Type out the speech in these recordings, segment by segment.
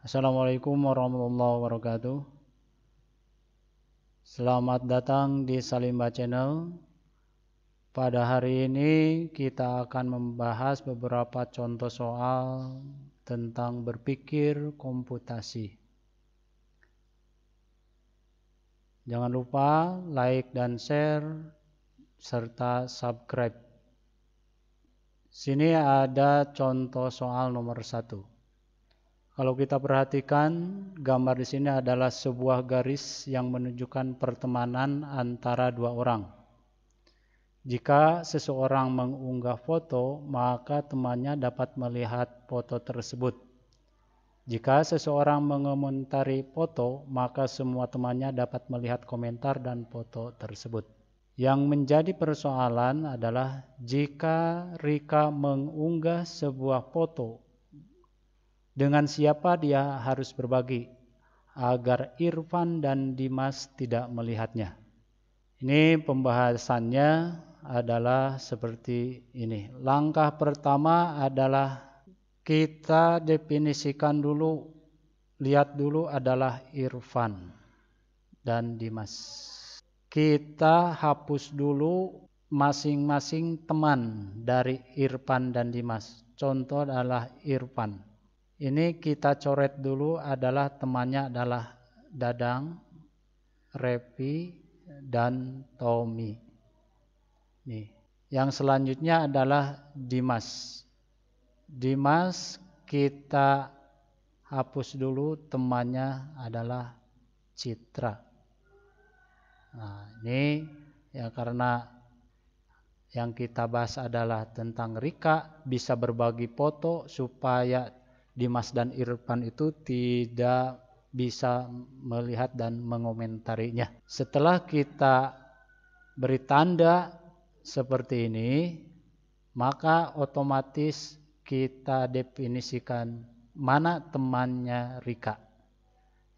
Assalamualaikum warahmatullahi wabarakatuh. Selamat datang di Salimba Channel. Pada hari ini kita akan membahas beberapa contoh soal tentang berpikir komputasi. Jangan lupa like dan share serta subscribe. Sini ada contoh soal nomor 1. Kalau kita perhatikan, gambar di sini adalah sebuah garis yang menunjukkan pertemanan antara dua orang. Jika seseorang mengunggah foto, maka temannya dapat melihat foto tersebut. Jika seseorang mengomentari foto, maka semua temannya dapat melihat komentar dan foto tersebut. Yang menjadi persoalan adalah jika Rika mengunggah sebuah foto, dengan siapa dia harus berbagi agar Irfan dan Dimas tidak melihatnya. Ini pembahasannya adalah seperti ini. Langkah pertama adalah kita definisikan dulu, lihat dulu adalah Irfan dan Dimas. Kita hapus dulu masing-masing teman dari Irfan dan Dimas. Contoh adalah Irfan. Ini kita coret dulu adalah temannya adalah Dadang, Repi, dan Tommy. Nih. Yang selanjutnya adalah Dimas. Dimas kita hapus dulu, temannya adalah Citra. Nah, ini ya karena yang kita bahas adalah tentang Rika bisa berbagi foto supaya Dimas dan Irfan itu tidak bisa melihat dan mengomentarinya. Setelah kita beri tanda seperti ini, maka otomatis kita definisikan mana temannya Rika,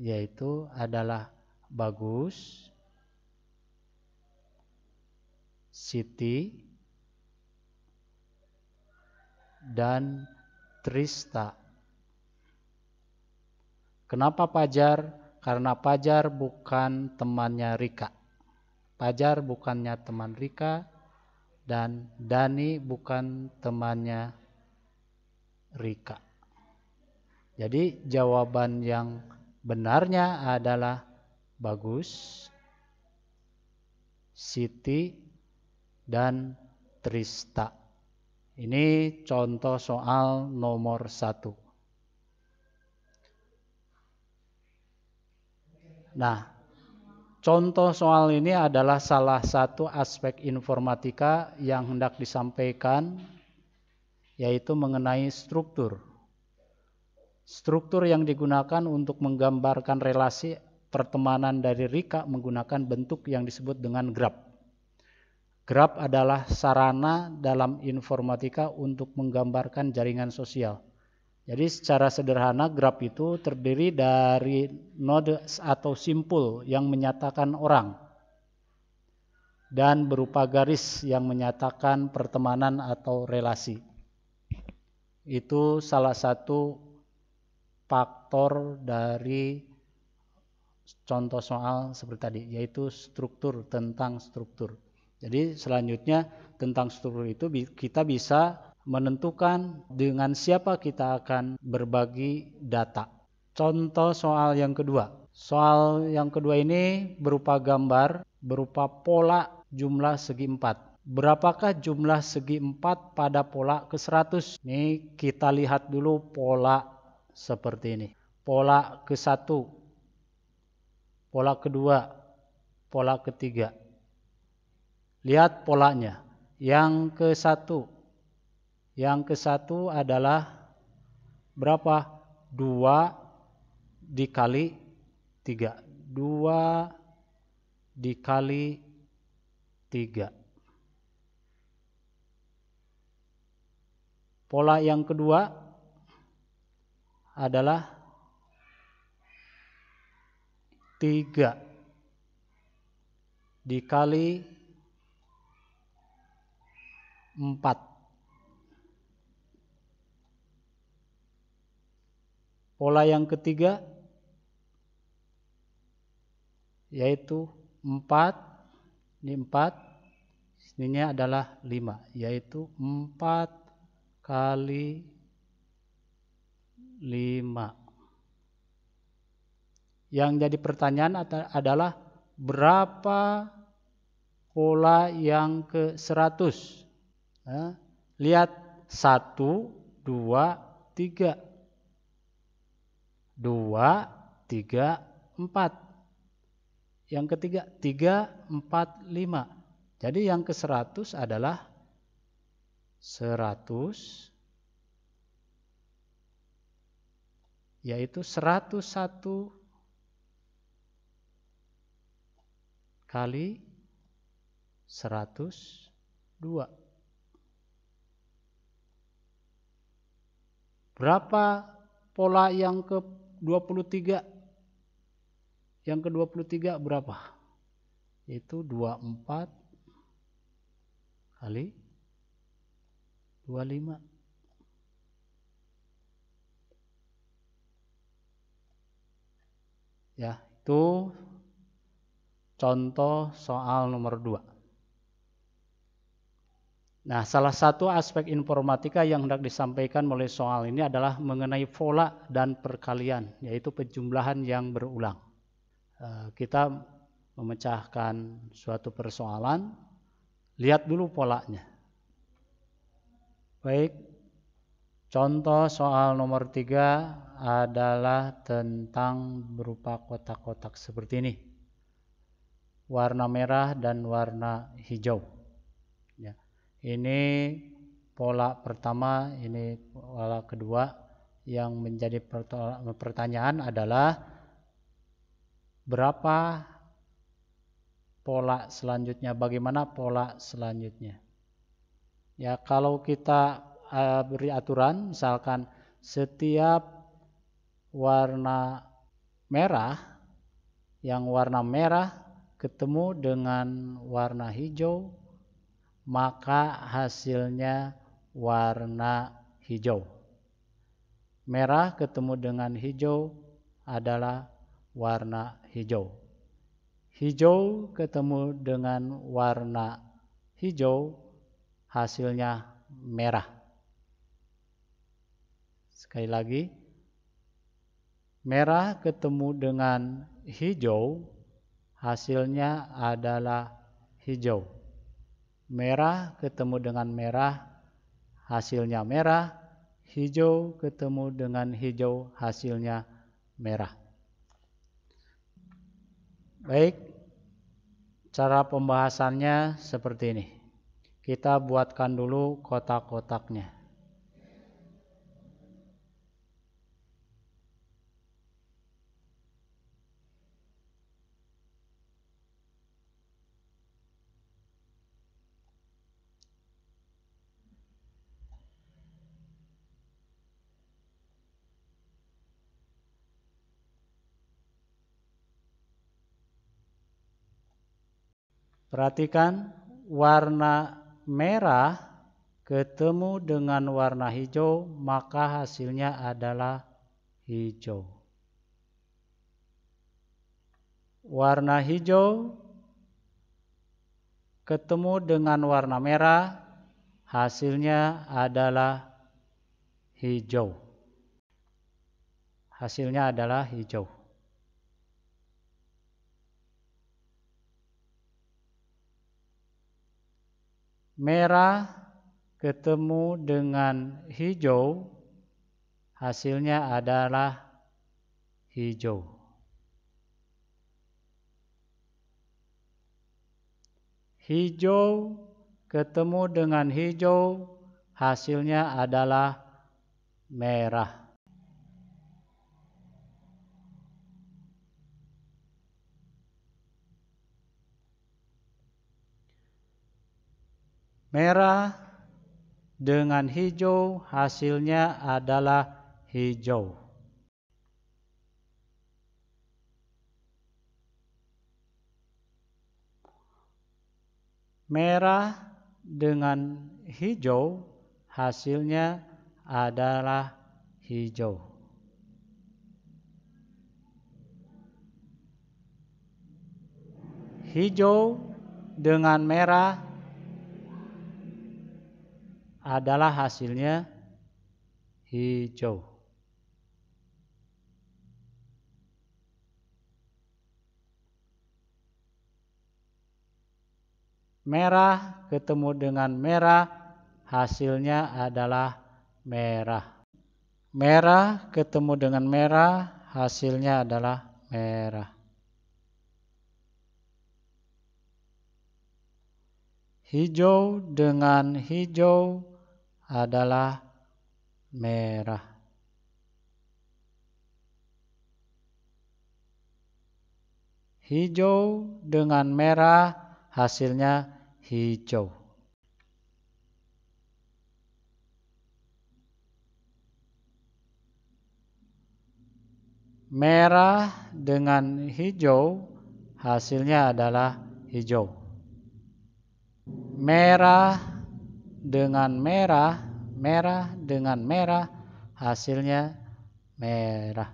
yaitu adalah Bagus, Siti, dan Trista. Kenapa Pajar? Karena Pajar bukan temannya Rika. Pajar bukannya teman Rika dan Dani bukan temannya Rika. Jadi jawaban yang benarnya adalah Bagus, Siti, dan Trista. Ini contoh soal nomor 1. Nah, contoh soal ini adalah salah satu aspek informatika yang hendak disampaikan, yaitu mengenai struktur. Struktur yang digunakan untuk menggambarkan relasi pertemanan dari Rika menggunakan bentuk yang disebut dengan graf. Graf adalah sarana dalam informatika untuk menggambarkan jaringan sosial. Jadi secara sederhana graf itu terdiri dari node atau simpul yang menyatakan orang dan berupa garis yang menyatakan pertemanan atau relasi. Itu salah satu faktor dari contoh soal seperti tadi, yaitu struktur, tentang struktur. Jadi selanjutnya tentang struktur itu kita bisa menentukan dengan siapa kita akan berbagi data. Contoh soal yang kedua. Soal yang kedua ini berupa gambar, berupa pola jumlah segi 4. Berapakah jumlah segi 4 pada pola ke-100? Ini kita lihat dulu pola seperti ini. Pola ke-1, pola kedua, pola ketiga. Lihat polanya. Yang ke-1 adalah berapa? 2 dikali 3. 2 dikali 3. Pola yang kedua adalah 3 dikali 4. Pola yang ketiga yaitu 4, ini 4, sininya adalah 5, yaitu 4 kali 5. Yang jadi pertanyaan adalah berapa pola yang ke 100? Nah, lihat 1, 2, 3. 2, 3, 4. Yang ketiga 3, 4, 5. Jadi yang ke 100 adalah 100, yaitu 101 kali 102. Berapa pola yang ke 23? Yang ke 23 berapa? Itu 24 kali 25. Ya, itu contoh soal nomor 2. Nah, salah satu aspek informatika yang hendak disampaikan melalui soal ini adalah mengenai pola dan perkalian, yaitu penjumlahan yang berulang. Kita memecahkan suatu persoalan, lihat dulu polanya. Baik, contoh soal nomor 3 adalah tentang berupa kotak-kotak seperti ini. Warna merah dan warna hijau. Ya. Ini pola pertama, ini pola kedua. Yang menjadi pertanyaan adalah berapa pola selanjutnya, bagaimana pola selanjutnya. Ya, kalau kita beri aturan, misalkan setiap warna merah, yang warna merah ketemu dengan warna hijau, maka hasilnya warna hijau. Merah ketemu dengan hijau adalah warna hijau. Hijau ketemu dengan warna hijau, hasilnya merah. Sekali lagi, merah ketemu dengan hijau, hasilnya adalah hijau. Merah ketemu dengan merah, hasilnya merah. Hijau ketemu dengan hijau, hasilnya merah. Baik, cara pembahasannya seperti ini. Kita buatkan dulu kotak-kotaknya. Perhatikan, warna merah ketemu dengan warna hijau, maka hasilnya adalah hijau. Warna hijau ketemu dengan warna merah, hasilnya adalah hijau. Hasilnya adalah hijau. Merah ketemu dengan hijau, hasilnya adalah hijau. Hijau ketemu dengan hijau, hasilnya adalah merah. Merah dengan hijau, hasilnya adalah hijau. Merah dengan hijau, hasilnya adalah hijau. hijau dengan merah adalah hasilnya hijau. Merah ketemu dengan merah, hasilnya adalah merah. Merah ketemu dengan merah, hasilnya adalah merah. Hijau dengan hijau adalah merah. Hijau dengan merah, hasilnya hijau. Merah dengan hijau, hasilnya adalah hijau. Merah dengan merah, merah dengan merah, hasilnya merah.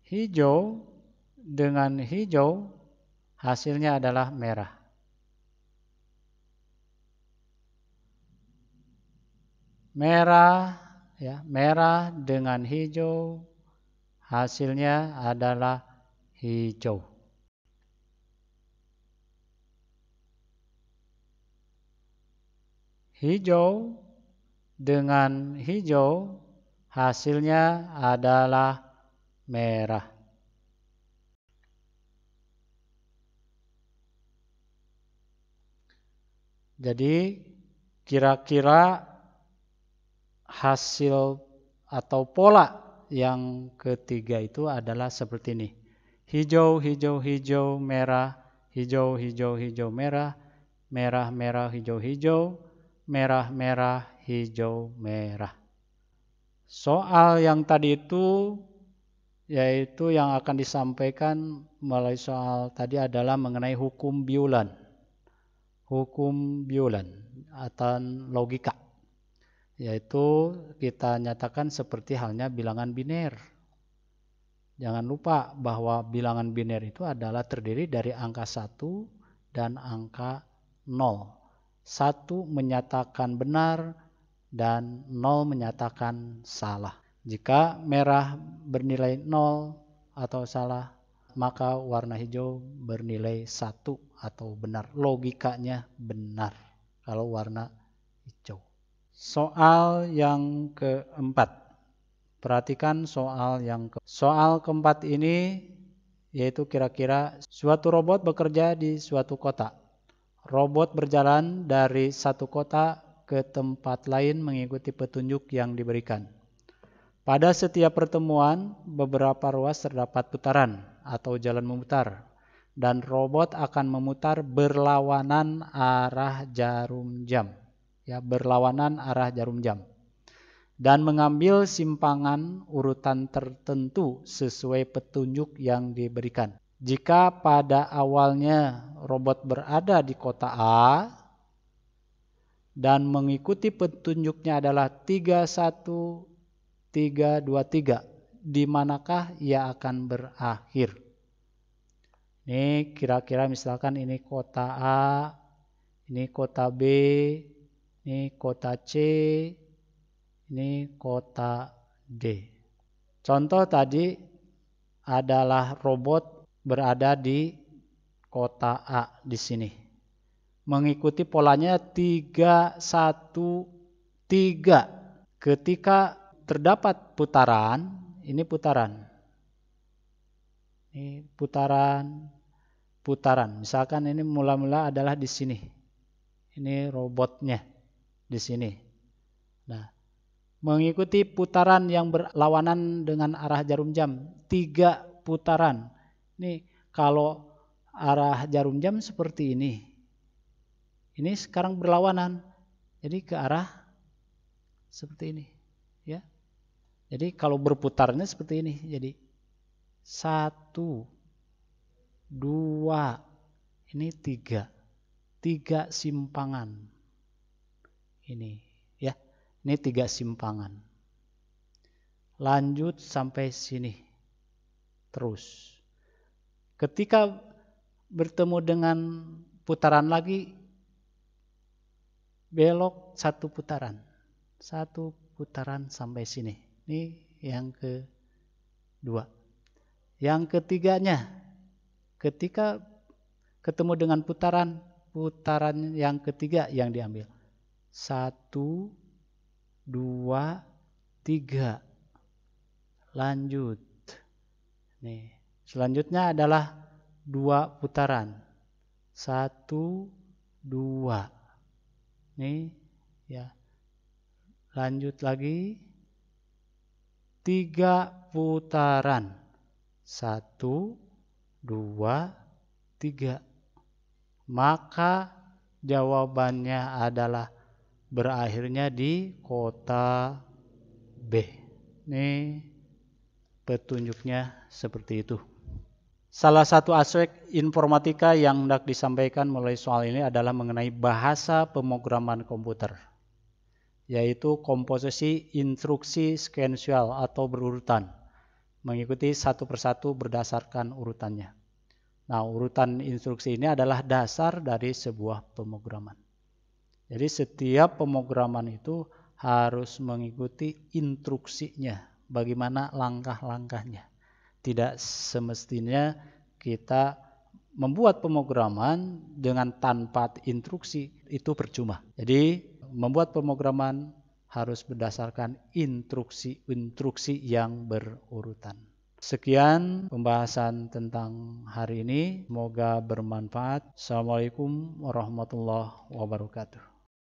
Hijau dengan hijau, hasilnya adalah merah. Merah, ya, merah dengan hijau, hasilnya adalah hijau. Hijau dengan hijau, hasilnya adalah merah. Jadi kira-kira hasil atau pola yang ketiga itu adalah seperti ini. Hijau, hijau, hijau, merah, hijau, hijau, hijau, merah, merah, merah, hijau, hijau, merah, merah, hijau, merah. Soal yang tadi itu yaitu yang akan disampaikan melalui soal tadi adalah mengenai hukum Bulan. Hukum Bulan atau logika. Yaitu kita nyatakan seperti halnya bilangan biner. Jangan lupa bahwa bilangan biner itu adalah terdiri dari angka 1 dan angka 0. 1 menyatakan benar dan 0 menyatakan salah. Jika merah bernilai 0 atau salah, maka warna hijau bernilai 1 atau benar. Logikanya benar kalau warna hijau. Soal yang keempat. Perhatikan soal keempat ini, yaitu kira-kira suatu robot bekerja di suatu kota. Robot berjalan dari satu kota ke tempat lain mengikuti petunjuk yang diberikan. Pada setiap pertemuan, beberapa ruas terdapat putaran atau jalan memutar, dan robot akan memutar berlawanan arah jarum jam. Ya, berlawanan arah jarum jam. Dan mengambil simpangan urutan tertentu sesuai petunjuk yang diberikan. Jika pada awalnya robot berada di kota A dan mengikuti petunjuknya adalah 31 3, 2, 3. Di manakah ia akan berakhir? Ini kira-kira misalkan ini kota A, ini kota B, ini kota C, ini kota D. Contoh tadi adalah robot berada di kota A di sini. Mengikuti polanya 3, 1, 3. Ketika terdapat putaran, ini putaran. Ini putaran. Misalkan ini mula-mula adalah di sini. Ini robotnya di sini. Nah, mengikuti putaran yang berlawanan dengan arah jarum jam, 3 putaran. Ini kalau arah jarum jam seperti ini. Ini sekarang berlawanan. Jadi ke arah seperti ini, ya. Jadi kalau berputarnya seperti ini. Jadi 1, 2, ini 3. 3 simpangan. Ini ya. Ini 3 simpangan. lanjut sampai sini terus. Ketika bertemu dengan putaran lagi, belok satu putaran sampai sini. Ini yang kedua. Yang ketiganya, ketika ketemu dengan putaran yang ketiga yang diambil. 1, 2, 3. Lanjut. Nih, selanjutnya adalah 2 putaran. 1, 2. Nih, ya. Lanjut lagi. 3 putaran. 1, 2, 3. Maka jawabannya adalah berakhirnya di kota B. Ini petunjuknya seperti itu. Salah satu aspek informatika yang hendak disampaikan melalui soal ini adalah mengenai bahasa pemrograman komputer, yaitu komposisi instruksi sekuensial atau berurutan, mengikuti satu persatu berdasarkan urutannya. Nah, urutan instruksi ini adalah dasar dari sebuah pemrograman. Jadi setiap pemrograman itu harus mengikuti instruksinya, bagaimana langkah-langkahnya. Tidak semestinya kita membuat pemrograman dengan tanpa instruksi, itu percuma. Jadi membuat pemrograman harus berdasarkan instruksi yang berurutan. Sekian pembahasan tentang hari ini. Semoga bermanfaat. Assalamualaikum warahmatullahi wabarakatuh.